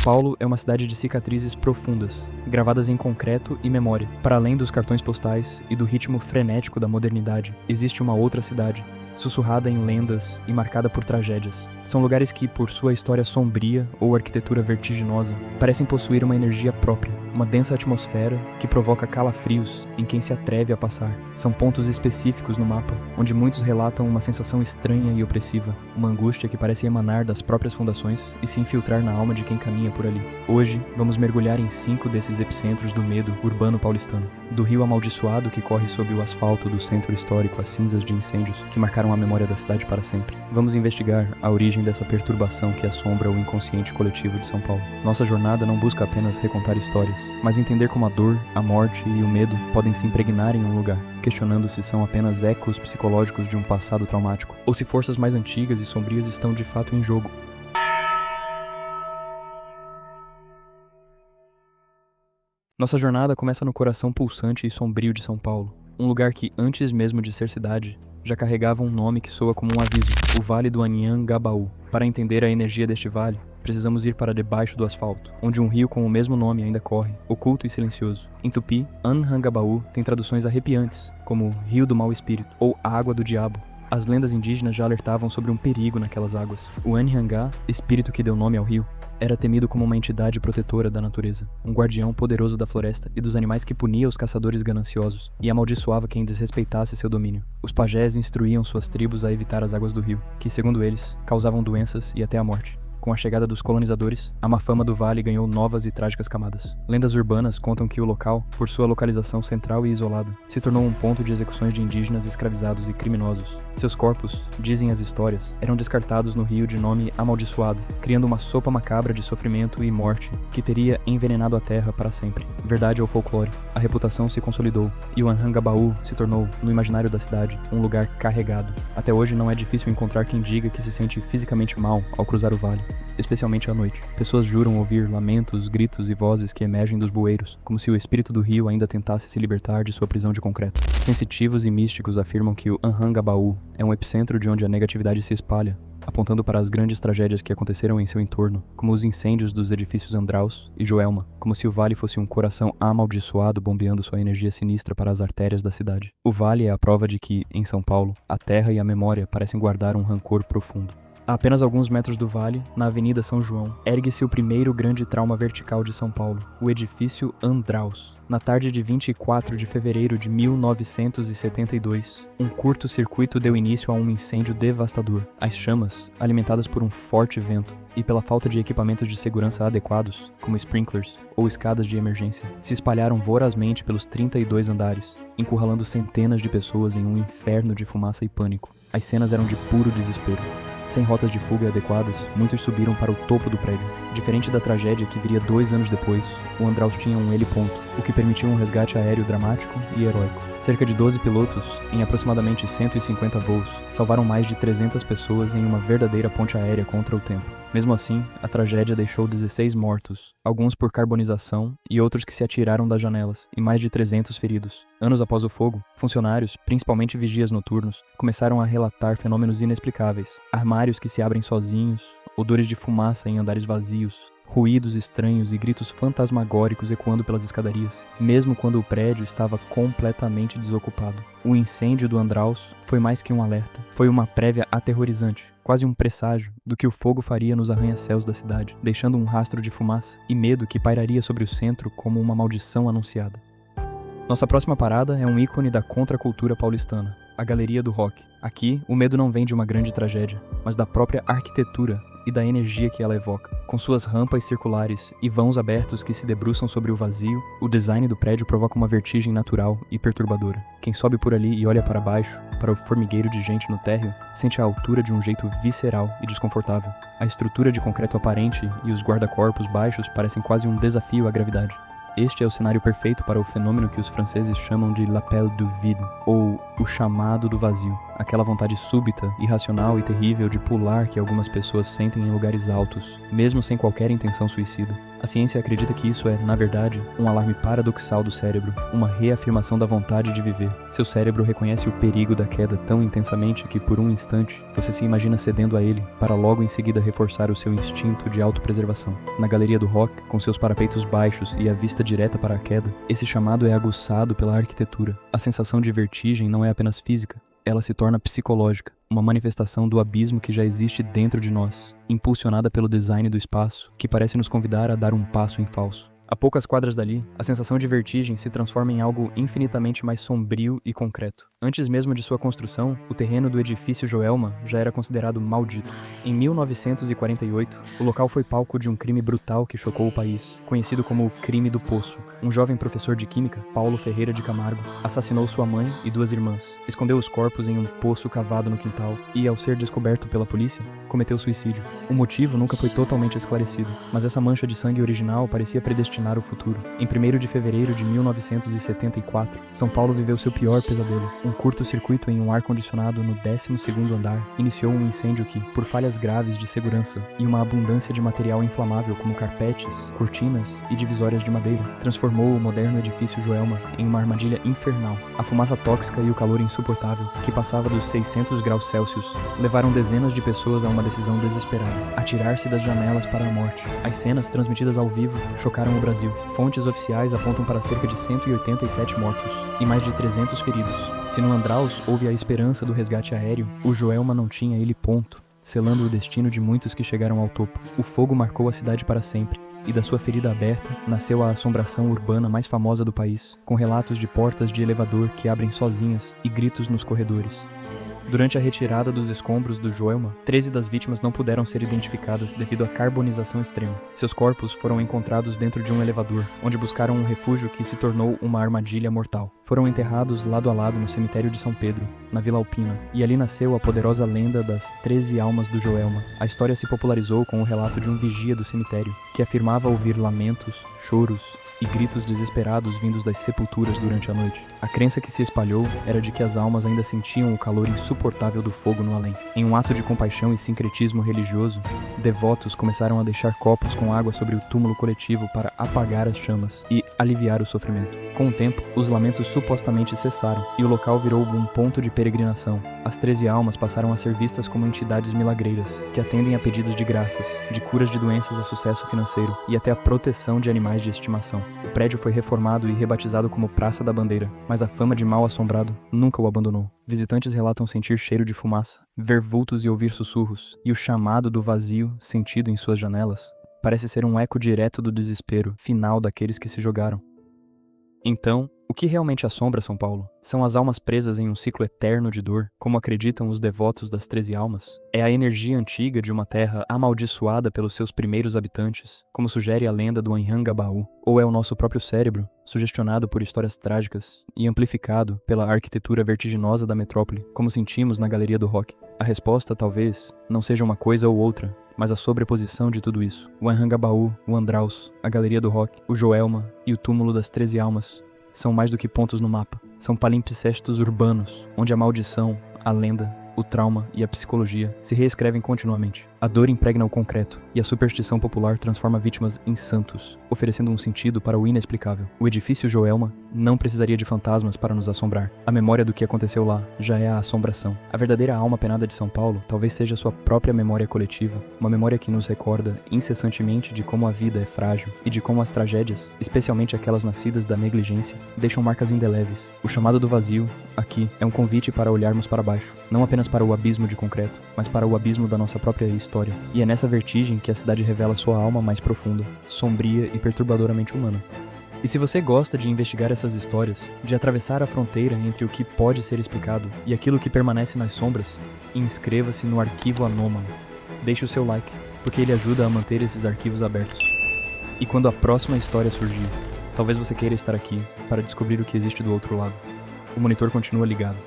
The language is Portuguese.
Paulo é uma cidade de cicatrizes profundas, gravadas em concreto e memória. Para além dos cartões postais e do ritmo frenético da modernidade, existe uma outra cidade, sussurrada em lendas e marcada por tragédias. São lugares que, por sua história sombria ou arquitetura vertiginosa, parecem possuir uma energia própria, uma densa atmosfera que provoca calafrios em quem se atreve a passar. São pontos específicos no mapa, onde muitos relatam uma sensação estranha e opressiva, uma angústia que parece emanar das próprias fundações e se infiltrar na alma de quem caminha por ali. Hoje, vamos mergulhar em 5 desses epicentros do medo urbano paulistano. Do rio amaldiçoado que corre sob o asfalto do centro histórico às cinzas de incêndios que marcaram a memória da cidade para sempre. Vamos investigar a origem dessa perturbação que assombra o inconsciente coletivo de São Paulo. Nossa jornada não busca apenas recontar histórias, mas entender como a dor, a morte e o medo podem se impregnar em um lugar, questionando se são apenas ecos psicológicos de um passado traumático, ou se forças mais antigas e sombrias estão de fato em jogo. Nossa jornada começa no coração pulsante e sombrio de São Paulo, um lugar que, antes mesmo de ser cidade, já carregava um nome que soa como um aviso, o Vale do Anhangabaú. Para entender a energia deste vale, precisamos ir para debaixo do asfalto, onde um rio com o mesmo nome ainda corre, oculto e silencioso. Em tupi, Anhangabaú tem traduções arrepiantes, como Rio do Mau Espírito ou Água do Diabo. As lendas indígenas já alertavam sobre um perigo naquelas águas. O Anhangá, espírito que deu nome ao rio, era temido como uma entidade protetora da natureza, um guardião poderoso da floresta e dos animais que punia os caçadores gananciosos e amaldiçoava quem desrespeitasse seu domínio. Os pajés instruíam suas tribos a evitar as águas do rio, que, segundo eles, causavam doenças e até a morte. Com a chegada dos colonizadores, a má fama do vale ganhou novas e trágicas camadas. Lendas urbanas contam que o local, por sua localização central e isolada, se tornou um ponto de execuções de indígenas escravizados e criminosos. Seus corpos, dizem as histórias, eram descartados no rio de nome amaldiçoado, criando uma sopa macabra de sofrimento e morte que teria envenenado a terra para sempre. Verdade ou folclore, a reputação se consolidou e o Anhangabaú se tornou, no imaginário da cidade, um lugar carregado. Até hoje não é difícil encontrar quem diga que se sente fisicamente mal ao cruzar o vale, especialmente à noite. Pessoas juram ouvir lamentos, gritos e vozes que emergem dos bueiros, como se o espírito do rio ainda tentasse se libertar de sua prisão de concreto. Sensitivos e místicos afirmam que o Anhangabaú é um epicentro de onde a negatividade se espalha, apontando para as grandes tragédias que aconteceram em seu entorno, como os incêndios dos edifícios Andraus e Joelma, como se o vale fosse um coração amaldiçoado bombeando sua energia sinistra para as artérias da cidade. O vale é a prova de que, em São Paulo, a terra e a memória parecem guardar um rancor profundo. A apenas alguns metros do vale, na Avenida São João, ergue-se o primeiro grande trauma vertical de São Paulo, o edifício Andraus. Na tarde de 24 de fevereiro de 1972, um curto-circuito deu início a um incêndio devastador. As chamas, alimentadas por um forte vento e pela falta de equipamentos de segurança adequados, como sprinklers ou escadas de emergência, se espalharam vorazmente pelos 32 andares, encurralando centenas de pessoas em um inferno de fumaça e pânico. As cenas eram de puro desespero. Sem rotas de fuga adequadas, muitos subiram para o topo do prédio. Diferente da tragédia que viria 2 anos depois, o Andraus tinha um heliponto, o que permitiu um resgate aéreo dramático e heróico. Cerca de 12 pilotos, em aproximadamente 150 voos, salvaram mais de 300 pessoas em uma verdadeira ponte aérea contra o tempo. Mesmo assim, a tragédia deixou 16 mortos, alguns por carbonização e outros que se atiraram das janelas, e mais de 300 feridos. Anos após o fogo, funcionários, principalmente vigias noturnos, começaram a relatar fenômenos inexplicáveis. Armários que se abrem sozinhos, odores de fumaça em andares vazios, ruídos estranhos e gritos fantasmagóricos ecoando pelas escadarias, mesmo quando o prédio estava completamente desocupado. O incêndio do Andraus foi mais que um alerta, foi uma prévia aterrorizante, quase um presságio do que o fogo faria nos arranha-céus da cidade, deixando um rastro de fumaça e medo que pairaria sobre o centro como uma maldição anunciada. Nossa próxima parada é um ícone da contracultura paulistana, a Galeria do Rock. Aqui, o medo não vem de uma grande tragédia, mas da própria arquitetura e da energia que ela evoca. Com suas rampas circulares e vãos abertos que se debruçam sobre o vazio, o design do prédio provoca uma vertigem natural e perturbadora. Quem sobe por ali e olha para baixo, para o formigueiro de gente no térreo, sente a altura de um jeito visceral e desconfortável. A estrutura de concreto aparente e os guarda-corpos baixos parecem quase um desafio à gravidade. Este é o cenário perfeito para o fenômeno que os franceses chamam de l'appel du vide, ou o chamado do vazio. aquela vontade súbita, irracional e terrível de pular que algumas pessoas sentem em lugares altos, mesmo sem qualquer intenção suicida. A ciência acredita que isso é, na verdade, um alarme paradoxal do cérebro, uma reafirmação da vontade de viver. Seu cérebro reconhece o perigo da queda tão intensamente que, por um instante, você se imagina cedendo a ele, para logo em seguida reforçar o seu instinto de autopreservação. Na galeria do rock, com seus parapeitos baixos e a vista direta para a queda, esse chamado é aguçado pela arquitetura. A sensação de vertigem não é apenas física, ela se torna psicológica, uma manifestação do abismo que já existe dentro de nós, impulsionada pelo design do espaço, que parece nos convidar a dar um passo em falso. A poucas quadras dali, a sensação de vertigem se transforma em algo infinitamente mais sombrio e concreto. Antes mesmo de sua construção, o terreno do edifício Joelma já era considerado maldito. Em 1948, o local foi palco de um crime brutal que chocou o país, conhecido como o Crime do Poço. Um jovem professor de química, Paulo Ferreira de Camargo, assassinou sua mãe e 2 irmãs, escondeu os corpos em um poço cavado no quintal e, ao ser descoberto pela polícia, cometeu suicídio. O motivo nunca foi totalmente esclarecido, mas essa mancha de sangue original parecia predestinar o futuro. Em 1º de fevereiro de 1974, São Paulo viveu seu pior pesadelo. Um curto-circuito em um ar-condicionado no 12º andar iniciou um incêndio que, por falhas graves de segurança e uma abundância de material inflamável como carpetes, cortinas e divisórias de madeira, transformou o moderno edifício Joelma em uma armadilha infernal. A fumaça tóxica e o calor insuportável, que passava dos 600 graus Celsius, levaram dezenas de pessoas a uma decisão desesperada: atirar-se das janelas para a morte. As cenas transmitidas ao vivo chocaram o Brasil. Fontes oficiais apontam para cerca de 187 mortos e mais de 300 feridos. Se no Andraus houve a esperança do resgate aéreo, o Joelma não tinha ele ponto, selando o destino de muitos que chegaram ao topo. O fogo marcou a cidade para sempre, e da sua ferida aberta nasceu a assombração urbana mais famosa do país, com relatos de portas de elevador que abrem sozinhas e gritos nos corredores. Durante a retirada dos escombros do Joelma, 13 das vítimas não puderam ser identificadas devido à carbonização extrema. Seus corpos foram encontrados dentro de um elevador, onde buscaram um refúgio que se tornou uma armadilha mortal. Foram enterrados lado a lado no cemitério de São Pedro, na Vila Alpina, e ali nasceu a poderosa lenda das 13 almas do Joelma. A história se popularizou com o relato de um vigia do cemitério, que afirmava ouvir lamentos, choros e gritos desesperados vindos das sepulturas durante a noite. A crença que se espalhou era de que as almas ainda sentiam o calor insuportável do fogo no além. Em um ato de compaixão e sincretismo religioso, devotos começaram a deixar copos com água sobre o túmulo coletivo para apagar as chamas e aliviar o sofrimento. Com o tempo, os lamentos supostamente cessaram e o local virou um ponto de peregrinação. As 13 almas passaram a ser vistas como entidades milagreiras, que atendem a pedidos de graças, de curas de doenças a sucesso financeiro e até a proteção de animais de estimação. O prédio foi reformado e rebatizado como Praça da Bandeira, mas a fama de mal-assombrado nunca o abandonou. Visitantes relatam sentir cheiro de fumaça, ver vultos e ouvir sussurros, e o chamado do vazio, sentido em suas janelas, parece ser um eco direto do desespero final daqueles que se jogaram. Então, o que realmente assombra São Paulo? São as almas presas em um ciclo eterno de dor, como acreditam os devotos das 13 almas? É a energia antiga de uma terra amaldiçoada pelos seus primeiros habitantes, como sugere a lenda do Anhangabaú? Ou é o nosso próprio cérebro, sugestionado por histórias trágicas e amplificado pela arquitetura vertiginosa da metrópole, como sentimos na galeria do rock? A resposta, talvez, não seja uma coisa ou outra, mas a sobreposição de tudo isso. O Anhangabaú, o Andraus, a galeria do rock, o Joelma e o túmulo das 13 almas são mais do que pontos no mapa. São palimpsestos urbanos, onde a maldição, a lenda, o trauma e a psicologia se reescrevem continuamente. A dor impregna o concreto, e a superstição popular transforma vítimas em santos, oferecendo um sentido para o inexplicável. O edifício Joelma não precisaria de fantasmas para nos assombrar. A memória do que aconteceu lá já é a assombração. A verdadeira alma penada de São Paulo talvez seja sua própria memória coletiva, uma memória que nos recorda incessantemente de como a vida é frágil e de como as tragédias, especialmente aquelas nascidas da negligência, deixam marcas indeléveis. O chamado do vazio, aqui, é um convite para olharmos para baixo, não apenas para o abismo de concreto, mas para o abismo da nossa própria história. E é nessa vertigem que a cidade revela sua alma mais profunda, sombria e perturbadoramente humana. E se você gosta de investigar essas histórias, de atravessar a fronteira entre o que pode ser explicado e aquilo que permanece nas sombras, inscreva-se no Arquivo Anômalo. Deixe o seu like, porque ele ajuda a manter esses arquivos abertos. E quando a próxima história surgir, talvez você queira estar aqui para descobrir o que existe do outro lado. O monitor continua ligado.